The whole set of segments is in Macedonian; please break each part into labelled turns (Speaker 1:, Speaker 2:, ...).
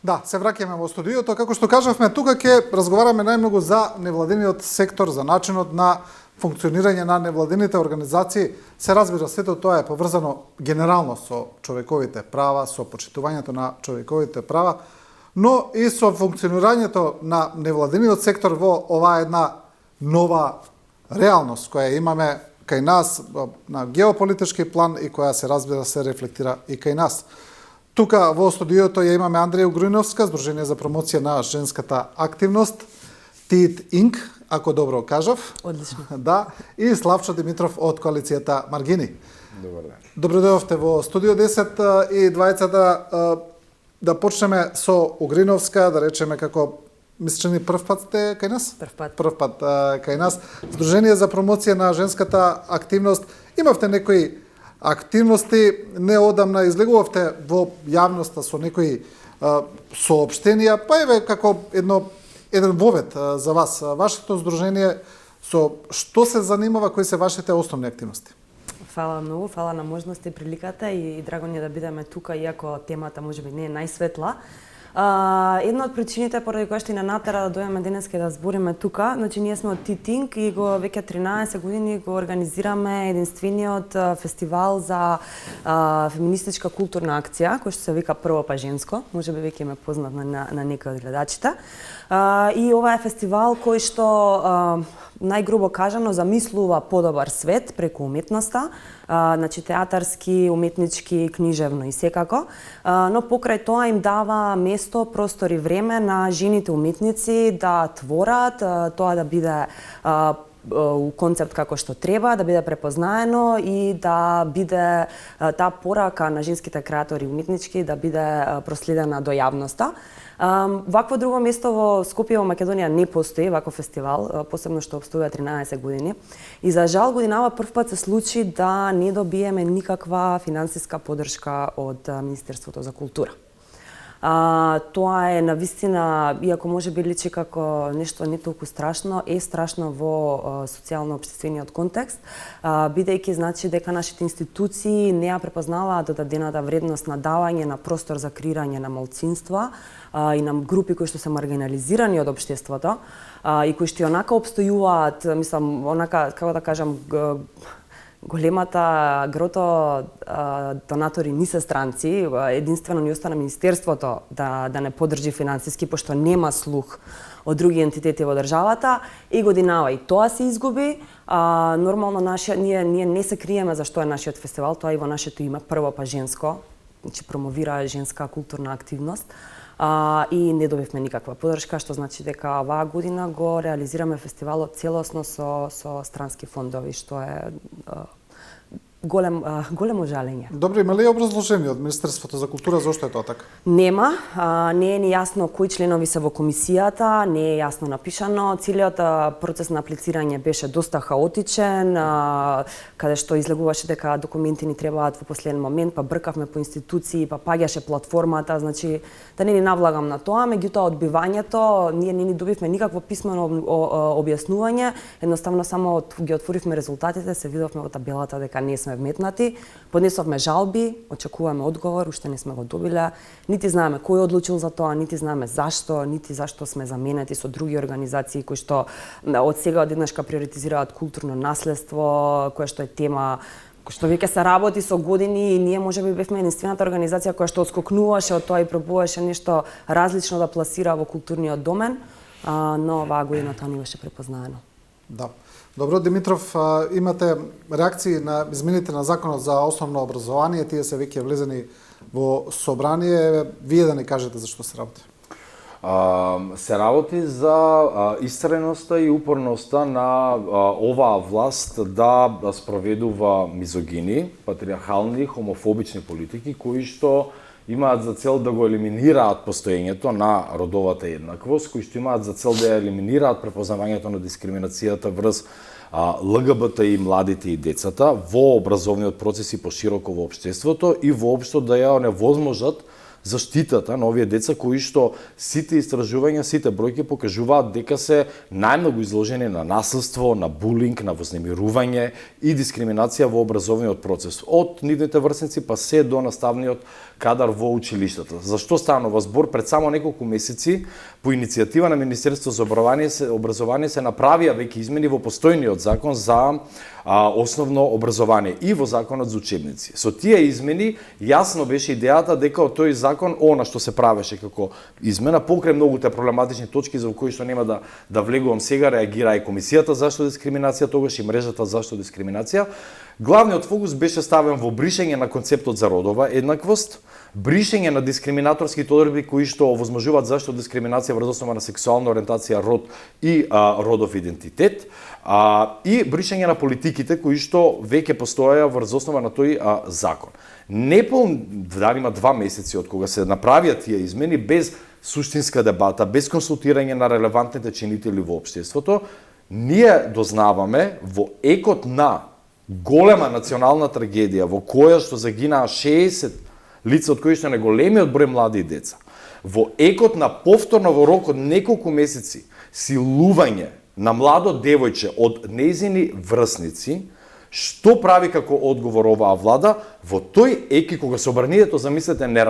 Speaker 1: Да, се враќаме во студиото. Како што кажавме, тука ќе разговараме најмногу за невладиниот сектор, за начинот на функционирање на невладините организации. Се разбира, сето тоа е поврзано генерално со човековите права, со почитувањето на човековите права, но и со функционирањето на невладиниот сектор во оваа една нова реалност која имаме кај нас на геополитички план и која се разбира се рефлектира и кај нас. Тука во студиото ја имаме Андреја Угриновска, Сдружение за промоција на женската активност, ТИТ Инк, ако добро кажав.
Speaker 2: Одлично.
Speaker 1: Да, и Славчо Димитров од коалицијата Маргини.
Speaker 3: Добар ден.
Speaker 1: Добро дојдовте во студио 10 и двајцата да почнеме со Угриновска, да речеме како мислечени прв пат сте кај нас? Прв пат кај нас. Сдружение за промоција на женската активност. Имавте некои активности, неодамна излегувавте во јавноста со некои соопштенија, па еве како еден вовет за вас. Вашето здружение со што се занимава, кои се вашите основни активности?
Speaker 2: Фала многу, фала на можноста и приликата и драго ни е да бидеме тука, иако темата можеби не е најсветла. Една од причините поради која што и на натера да дојдеме денеска да збориме тука, значи ние сме од ТИТ Инк и го веќе 13 години го организираме единствениот фестивал за феминистичка културна акција, кој што се вика Прво па женско, можеби веќе им е познат на некои од гледачите. И ова е фестивал кој што најгрубо кажано замислува подобар свет преку уметноста, значи театарски, уметнички, книжевно и секако, но покрај тоа им дава место, простор и време на жените уметници да творат, тоа да биде концепт како што треба, да биде препознаено и да биде таа порака на женските креатори уметнички да биде проследена до јавноста. Вакво друго место во Скопје во Македонија не постои ваков фестивал, посебно што обстојува 13 години. И за жал годинава прв пат се случи да не добиеме никаква финансиска поддршка од Министерството за култура. Тоа е навистина, иако може би личи како нешто не толку страшно, е страшно во социјално-општествениот контекст, бидејќи значи дека нашите институции не ја препознаваат додадената вредност на давање на простор за креирање на малцинства и на групи кои што се маргинализирани од општеството и кои што онака обстојуваат, мислам, онака, како да кажам, големата грото донатори не се странци, единствено ни остана Министерството да не поддржи финансиски, пошто нема слух од други ентитети во државата и годинава и тоа се изгуби. Нормално ние не се криеме за што е нашиот фестивал, тоа и во нашето име Прво па женско, значи промовира женска културна активност. И не добивме никаква поддршка, што значи дека оваа година го реализираме фестивалот целосно со странски фондови, што е големо жалење.
Speaker 1: Добро, има ли образложение од Министерството за култура зошто е тоа така?
Speaker 2: Нема, не е ни јасно кои членови се во комисијата, не е јасно напишано. Целиот процес на аплицирање беше доста хаотичен, каде што излегуваше дека документи ни требаат во последен момент, па бркавме по институции, па паѓаше платформата, значи да не ни навлагам на тоа, меѓутоа одбивањето, ние не ни добивме никакво писмено објаснување, едноставно само ги отворивме резултатите, се видовме во табелата дека не сме вметнати, поднесовме жалби, очекуваме одговор, уште не сме го добиле, нити знаеме кој одлучил за тоа, нити знаеме зашто, нити зашто сме заменети со други организации кои што од сега одеднашка приоритизираат културно наследство, кое што е тема што веќе се работи со години и ние можеби бевме единствената организација која што отскокнуваше од тоа и пробуваше нешто различно да пласира во културниот домен, но оваа година тоа не беше препознаено.
Speaker 1: Да. Добро, Димитров, имате реакции на измените на Законот за основно образование, тие се веќе влезени во собрание, вие да ни кажете за што се работи?
Speaker 3: Се работи за истреноста и упорноста на оваа власт да спроведува мизогини, патриархални, хомофобични политики кои што имаат за цел да го елиминираат постоењето на родовата еднаквост, кои што имаат за цел да ја елиминираат препознавањето на дискриминацијата врз ЛГБТ и младите и децата во образовниот процес и пошироко во општеството и воопшто да ја оневозможат заштитата на овие деца кои што сите истражувања, сите бројки покажуваат дека се најмногу изложени на насилство, на булинг, на вознемирување и дискриминација во образовниот процес. Од нивните врсници па се до наставниот кадар во училиштата. Зашто станува збор? Пред само неколку месеци по иницијатива на Министерството за образование се направија веќе измени во постојниот закон за основно образование и во законот за учебници. Со тие измени јасно беше идејата дека од тој закон она што се правеше како измена покрај многуте проблематични точки за кои што нема да влегувам сега, реагира и Комисијата зашто дискриминација, тогаш и мрежата зашто дискриминација. Главниот фокус беше ставен во бришење на концептот за родова еднаквост, бришење на дискриминаторските одредби кои што овозможуваат зашто дискриминација врз основа на сексуална ориентација, род и родов идентитет, и бришење на политиките кои што веќе постоеа врз основа на тој закон. Има 2 месеци од кога се направија тие измени без суштинска дебата, без консултирање на релевантните чинители во општеството, ние дознаваме во екот на голема национална трагедија во која што загинаа 60 лица, од кои што неголемиот број млади и деца. Во екот на повторно во рок од неколку месеци силување на младо девојче од нејзини врсници, што прави како одговор оваа влада? Во тој еки кога собранието, замислете, не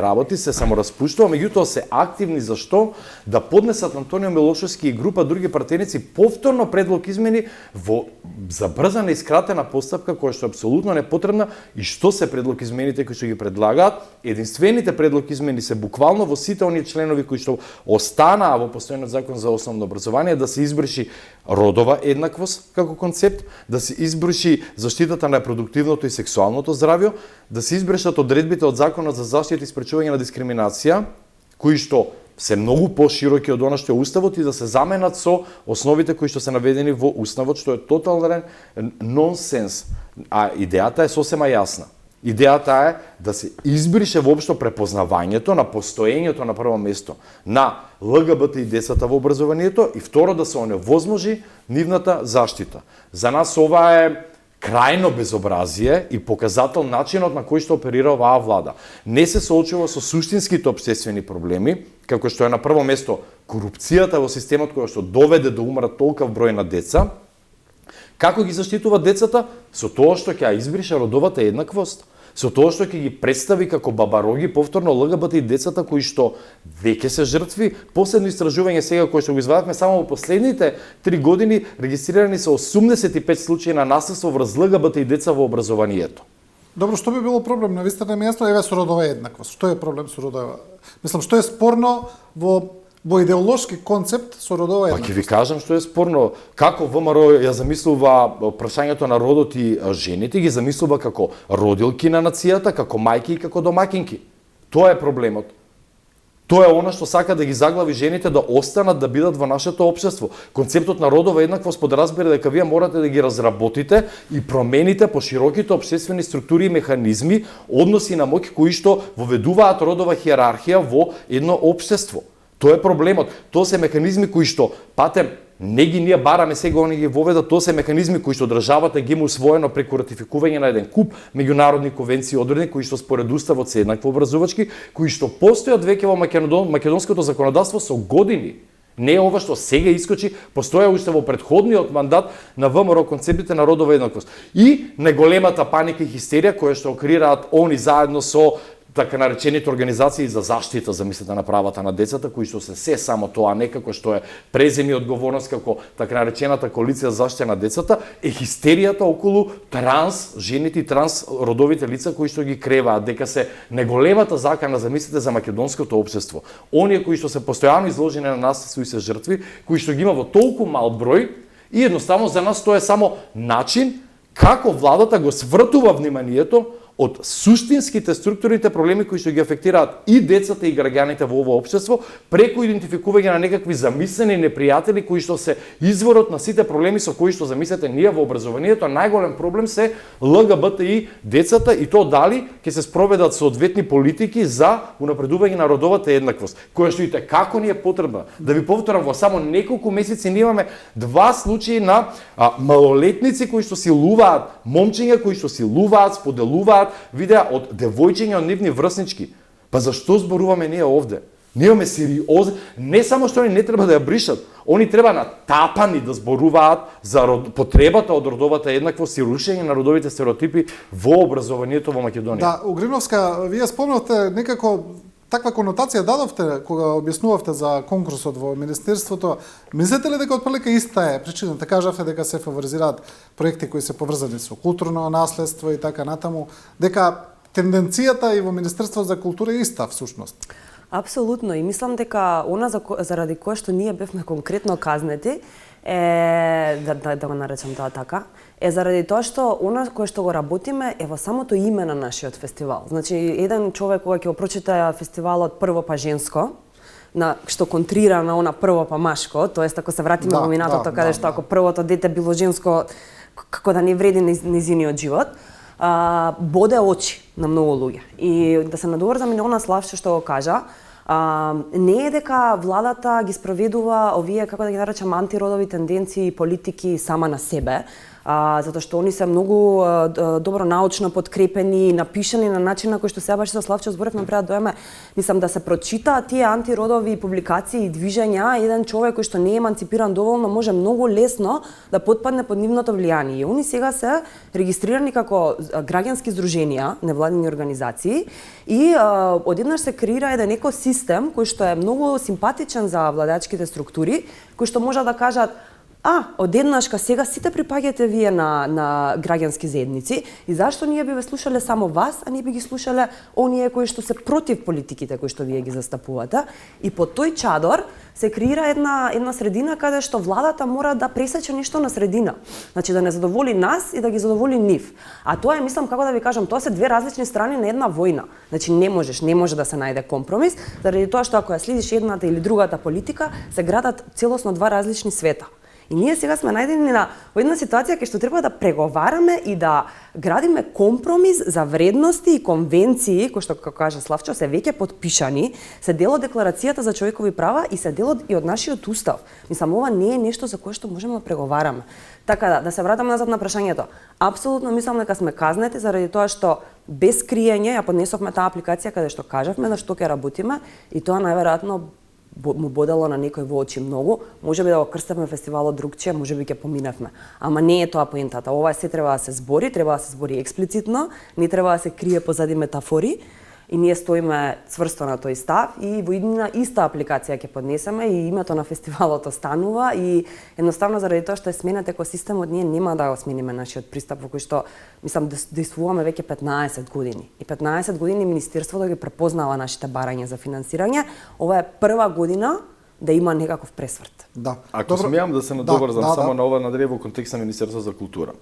Speaker 3: работи, се само распуштува, меѓутоа се активни за што? Да поднесат Антонио Милошевски и група други партеници повторно предлог измени во забрзана и скратена постапка која што е апсолутно непотребна. И што се предлог измените кои што ги предлагаат? Единствените предлог измени се буквално во сите оние членови кои што останаа во постојниот закон за основно образование, да се избриши родова еднаквост како концепт, да се избриши заштитата на репродуктивното и сексуалното здравје, да се избришат одредбите од Законот за заштита и спречување на дискриминација, кои што се многу пошироки од она што е Уставот, и да се заменат со основите кои што се наведени во Уставот, што е тотален нонсенс. А идејата е сосема јасна. Идејата е да се избрише воопшто препознавањето на постоењето на прво место на ЛГБТ и децата во образованието, и второ да се оневозможи нивната заштита. За нас ова е крајно безобразие и показател начинот на кој што оперира оваа влада. Не се соочува со суштинските општествени проблеми, како што е на прво место корупцијата во системот која што доведе до умрат толков број на деца. Како ги заштитува децата? Со тоа што ќе ја избрише родовата еднаквост, со тоа што ќе ги представи како бабароги повторно ЛГБТ и децата кои што веќе се жртви. Последно истражување сега кое што го извадавме, само во последните 3 години регистрирани се 85 случаи на насилство врз ЛГБТ и деца во образованието.
Speaker 1: Добро, што би било проблем на вистина место? Еве со родова еднаквост. Што е проблем со родова? Мислам, што е спорно во идеолошки концепт со родова еднаквост?
Speaker 3: Па ќе ви кажам што е спорно. Како ВМРО ја замислува прашањето на родот и жените, ги замислува како родилки на нацијата, како мајки и како домакинки. Тоа е проблемот. Тоа е она што сака да ги заглави жените да останат да бидат во нашето општество. Концептот на родова еднаквост подразбира дека вие морате да ги разработите и промените по широките општествени структури и механизми, односи на моќ кои што воведуваат родова хиерархија во едно општество. Тоа е проблемот. Тоа се механизми кои што, патем, не ги ние бараме сега, они ги воведат, тоа се механизми кои што државата ги има усвоено преку ратификување на еден куп меѓународни конвенции и одредби кои што според уставот се еднакво образувачки, кои што постојат веќе во македонското законодавство со години. Не е ова што сега искочи, постоја уште во претходниот мандат на ВМРО концептите на родова еднаквост. И неголемата паника и хистерија која што креираат они заедно со така наречените организации за заштита, замислете, на правата на децата, кои што се само тоа, некако што е преземи одговорност како така наречената коалиција за заштита на децата, е хистеријата околу транс жените и транс родовите лица кои што ги креваат, дека се неголемата закана, замислете, за македонското општество. Оние кои што се постојано изложени на насилство и се жртви, кои што ги има во толку мал број, и едноставно за нас тоа е само начин како владата го свртува вниманието од суштинските структурните проблеми кои што ги афектираат и децата и граѓаните во ово општество, преку идентификување на некакви замислени непријатели кои што се изворот на сите проблеми со кои што, замислете, ние во образованието, најголем проблем се ЛГБТ и децата, и то дали ќе се спроведат соодветни политики за унапредување на родовата еднаквост, која што и како ни е потребна. Да ви повторам, во само неколку месеци ние имаме 2 случаи на малолетници кои што силуваат момчиња, кои што силуваат, споделуваат видеа од девојчиња од нивни врснички. Па зашто зборуваме ние овде? Ние имаме сериозни, не само што они не треба да ја бришат, они треба натапани да зборуваат за потребата од родовата еднаквост и рушење на родовите стереотипи во образованието во Македонија.
Speaker 1: Да, Угриновска, вие спомнавте некако таква конотација дадовте кога објаснувавте за конкурсот во Министерството. Мислите ли дека отприлика иста е причината? Кажавте дека се фаворизираат проекти кои се поврзани со културно наследство и така натаму, дека тенденцијата и во Министерството за култура е иста всушност.
Speaker 2: Апсолутно, и мислам дека она заради кое што ние бевме конкретно казнети е да го наречам тоа така, е заради тоа што она кое што го работиме е во самото име на нашиот фестивал. Значи, еден човек кога ќе го прочита фестивалот Прво па женско, што контрира на она прво па машко, тоест ако се вратиме во минатото каде што ако првото дете било женско, како да не вреди низиниот живот, боде очи на многу луѓе. И да се надоврзам и на она Славче што го кажа, не е дека владата ги спроведува овие, како да ги наречам, антиродови тенденции и политики сама на себе, затоа што они се многу добро научно подкрепени и напишани на начин на кој што сега баш со Славче зборевме пред да доеме, мислам да се прочитаат тие антиродови публикации и движења, еден човек кој што не е еманципиран доволно може многу лесно да потпадне под нивното влијание. И они сега се регистрирани како граѓански здруженија, невладини организации и одеднаш се креира еден екосистем кој што е многу симпатичен за владачките структури, кои што можат да кажат одеднашка сега сите припаѓате вие на граѓански заедници и зашто ние би ве слушале само вас, а не би ги слушале оние кои што се против политиките кои што вие ги застапувате. И под тој чадор се креира една средина каде што владата мора да пресече нешто на средина. Значи да не задоволи нас и да ги задоволи нив. А тоа е, мислам, како да ви кажам, тоа се две различни страни на една војна. Значи не може да се најде компромис, заради тоа што ако ја следиш едната или другата политика, се градат целосно два различни света. И ние сега сме најдени во една ситуација кај што треба да преговараме и да градиме компромис за вредности и конвенции, кои што, како кажа Славчо, се веќе потпишани, се дел од Декларацијата за човекови права и се дел и од нашиот устав. Мислам, ова не е нешто за кое што можеме да преговараме. Така да се вратам назад на прашањето. Апсолутно мислам дека сме казнети заради тоа што без криење ја поднесовме таа апликација каде што кажавме на што ќе работиме и тоа најверојатно му бодело на некој во очи многу, можеби да го крстевме фестивалот другче, можеби ќе поминавме. Ама не е тоа поентата. Ова се треба да се збори експлицитно, не треба да се крие позади метафори. И ние стоиме цврсто на тој став и во иднина иста апликација ќе поднесеме и името на фестивалот останува и едноставно заради тоа што е сменет екосистемот, ние нема да го смениме нашиот пристап во кој што, мислам, действуваме веќе 15 години. И 15 години Министерството ги препознава нашите барања за финансирање. Ова е прва година да има некаков пресврт.
Speaker 1: Да.
Speaker 3: Ако смеам да се надоврзам само на ова надрев во контекст на Министерството за култура.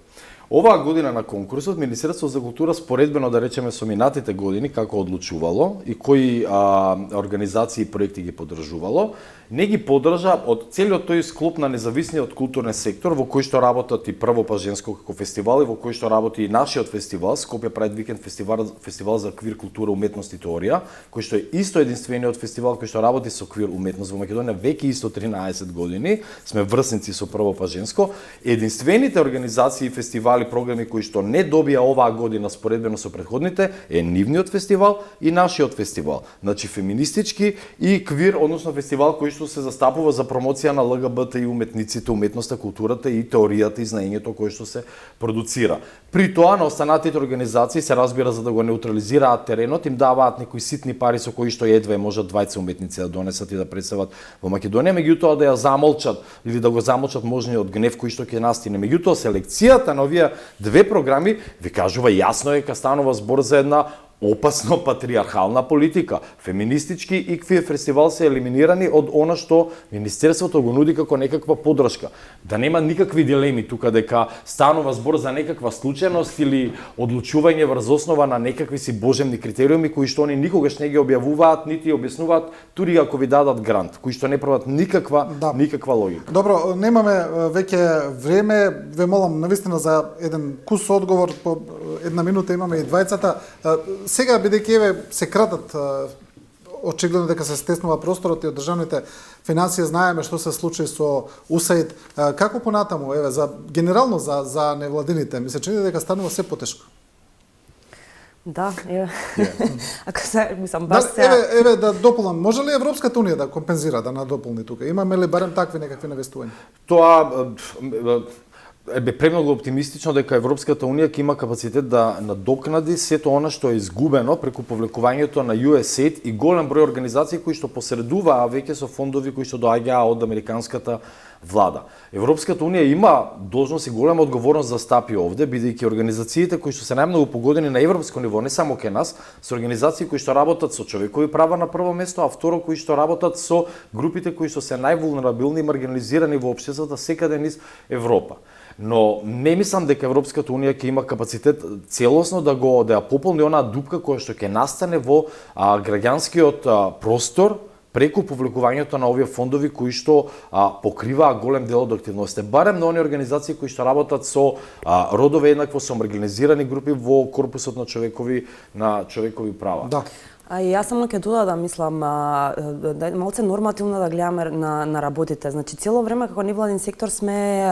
Speaker 3: Оваа година на конкурсот Министерството за култура споредбено да речеме со минатите години како одлучувало и кои организации и проекти ги поддржувало, не ги поддржа од целиот тој склоп на независниот културен сектор во кој што работат и Прво па женско како фестивал и во кој што работи и нашиот фестивал, Скопје Прайд Викенд фестивал за квир култура, уметност и теорија, кој што е исто единствениот фестивал кој што работи со квир уметност во Македонија веќе исто 13 години, сме врсници со Прво па женско. Единствените организации и фестивали програми кои што не добија оваа година споредбено со претходните е нивниот фестивал и нашиот фестивал. Значи феминистички и квир, односно фестивал кој што се застапува за промоција на ЛГБТ и уметниците, уметноста, културата и теоријата и знаењето кое што се продуцира. При тоа на останатите организации се разбира за да го неутрализираат теренот, им даваат некои ситни пари со кои што едва можат 20 уметници да донесат и да представат во Македонија, меѓутоа да ја замолчат или да го замолчат можниот гнев кој што ќе настине. Меѓутоа селекцијата на овие две програми ви кажува јасно дека станува збор за една опасно патриархална политика. Феминистички и квир фестивал се елиминирани од она што Министерството го нуди како некаква поддршка. Да нема никакви дилеми тука дека станува збор за некаква случајност или одлучување врз основа на некакви си божемни критериуми кои што они никогаш не ги објавуваат, нити објаснуваат, тури ако ви дадат грант, кои што не прават никаква логика.
Speaker 1: Добро, немаме веќе време, ве молам навистина за еден кус одговор, по една минута имаме и двајцата. Сега, бидејќи еве се кратат, очигледно дека се стеснува просторот и од државните финансии, знаеме што се случи со УСАИД. Како понатаму, генерално за невладините, ми се чини дека станува се потешко?
Speaker 2: Да, еве. Ако се, мислам,
Speaker 1: Да,
Speaker 2: баш се...
Speaker 1: еве да дополнам, може ли Европската унија да компензира, да надополни тука? Имаме ли барем такви некакви навестувања?
Speaker 3: Тоа премногу оптимистично дека Европската унија ќе има капацитет да надокнади сето она што е изгубено преку повлекувањето на USAID и голем број организации кои што посредуваа веќе со фондови кои што доаѓаа од американската влада. Европската унија има должност и голема одговорност да стапи овде, бидејќи организациите кои што се најмногу погодени на европско ниво, не само кај нас, се организации кои што работат со човекови права на прво место, а второ кои што работат со групите кои што се највулнерабилни и маргинализирани во општеството секаде низ Европа. Но не мислам дека Европската унија ќе има капацитет целосно да ја пополни онаа дупка која што ќе настане во граѓанскиот простор преку повлекувањето на овие фондови кои што покриваа голем дел од активностите, барем на оние организации кои што работат со родове еднакво со маргинализирани групи во корпусот на човекови права.
Speaker 1: Да.
Speaker 2: А и јас само ќе додадам, мислам, малце нормативно да гледаме на работите. Значи, цело време како невладин сектор сме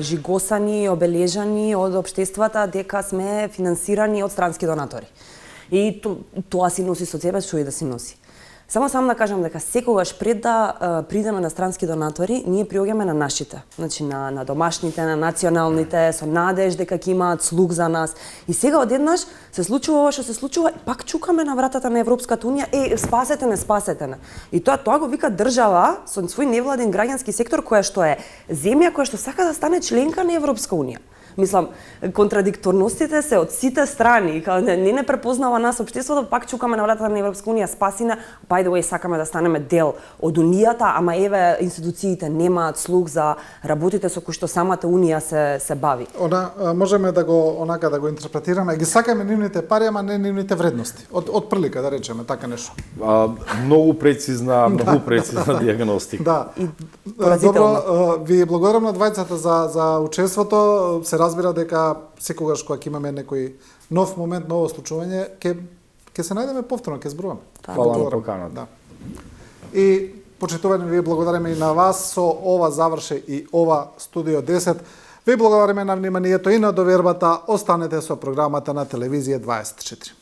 Speaker 2: жигосани, обележани од општествата дека сме финансирани од странски донатори. И тоа си носи со себе што и да си носи. Само да кажам дека секогаш пред да придеме на странски донатори, ние приоѓаме на нашите. Значи на домашните, на националните, со надеж дека ќе имаат слух за нас. И сега одеднаш се случува ова што се случува, пак чукаме на вратата на Европската унија, спасете не. И тоа го вика држава со свој невладин граѓански сектор која што е земја која што сака да стане членка на Европска унија. Мислам, контрадикторностите се од сите страни, не препознава нас општеството, пак чукаме на вратата на Европска унија, спасина, by the way, сакаме да станеме дел од унијата, ама еве институциите немаат слух за работите со кои што самата унија се бави.
Speaker 1: Можеме да го интерпретираме, ги сакаме нивните пари, ама не нивните вредности. Од прилика да речеме така нешто.
Speaker 3: Многу прецизна диагностика.
Speaker 1: Да. Добро, ви благодарам на двајцата за учеството. Се разбира дека секогаш кога ќе имаме некој нов момент, ново случување, ќе се најдеме повторно, ќе зборуваме.
Speaker 3: Фала на поканата.
Speaker 1: Да. И почитувани, ви благодариме и на вас, со ова заврши и ова Студио 10. Ви благодариме на вниманието и на довербата. Останете со програмата на Телевизија 24.